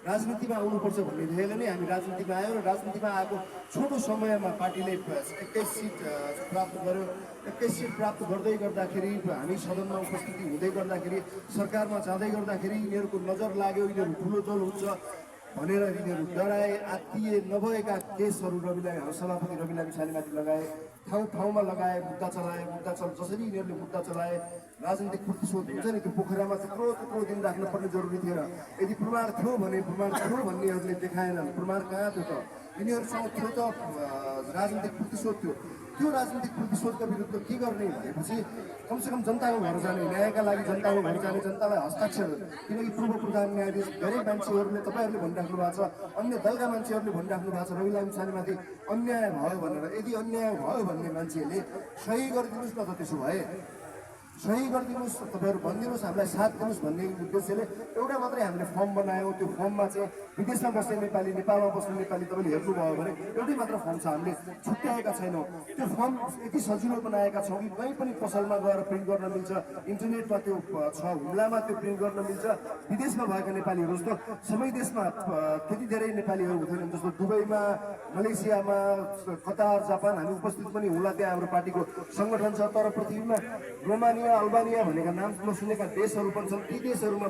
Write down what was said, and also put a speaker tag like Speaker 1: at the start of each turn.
Speaker 1: राजनीतिमा आउनुपर्छ भन्ने ध्येयले नै हामी राजनीतिमा आयौँ र राजनीतिमा आएको छोटो समयमा पार्टीले 21 सिट प्राप्त गर्यो। 21 सिट प्राप्त गर्दै गर्दाखेरि हामी सदनमा उपस्थिति हुँदै गर्दाखेरि सरकारमा जाँदै गर्दाखेरि यिनीहरूको नजर लाग्यो, यिनीहरू ठुलो दल हुन्छ भनेर यिनीहरू डराए, आत्तिए, नभएका केसहरू सभापति रवि लामिछानेमाथि लगाए, ठाउँ ठाउँमा लगाए, मुद्दा चलाए। जसरी यिनीहरूले मुद्दा चलाए, राजनीतिक प्रतिशोध हुन्छ नि, त्यो पोखरामा त्यत्रो दिन राख्नुपर्ने जरुरी थिएन। यदि प्रमाण थियो भने प्रमाण थियो भन्नेहरूले देखाएनन्, प्रमाण कहाँ थियो त? यिनीहरूसँग थियो त राजनीतिक प्रतिशोध थियो। त्यो राजनीतिक प्रतिशोधका विरुद्ध के गर्ने भनेपछि कमसेकम जनताको घर जाने, न्यायका लागि जनताको घर जाने, जनतालाई हस्ताक्षर, किनकि पूर्व प्रधान न्यायाधीश धेरै मान्छेहरूले तपाईँहरूले भनिराख्नु भएको छ, अन्य दलका मान्छेहरूले भनिराख्नु भएको छ रवि लामिछानेमाथि अन्याय भयो भनेर। यदि अन्याय भयो भन्ने मान्छेहरूले सही गरिदिनुहोस् न त, त्यसो भए सही गरिदिनुहोस्, तपाईँहरू भनिदिनुहोस्, हामीलाई साथ दिनुहोस् भन्ने उद्देश्यले एउटा मात्रै हामीले फर्म बनायौँ। त्यो फर्ममा चाहिँ विदेशमा बस्ने नेपाली, नेपालमा बस्ने नेपाली तपाईँले हेर्नुभयो भने एउटै मात्र फर्म छ, हामीले छुट्याएका छैनौँ। त्यो फर्म यति सजिलो बनाएका छौँ कि कहीँ पनि पसलमा गएर प्रिन्ट गर्न मिल्छ, इन्टरनेटमा त्यो छ, हुम्लामा त्यो प्रिन्ट गर्न मिल्छ। विदेशमा भएका नेपालीहरू जस्तो सबै देशमा त्यति धेरै नेपालीहरू हुँदैनन्, जस्तो दुबईमा, मलेसियामा, कतार, जापान हामी उपस्थित पनि होला, त्यहाँ हाम्रो पार्टीको सङ्गठन छ। तर पृथ्वीमा रोमानिया, अल्बानिया भनेका नाम नसुनेका देशहरू पनि छन्। ती देशहरूमा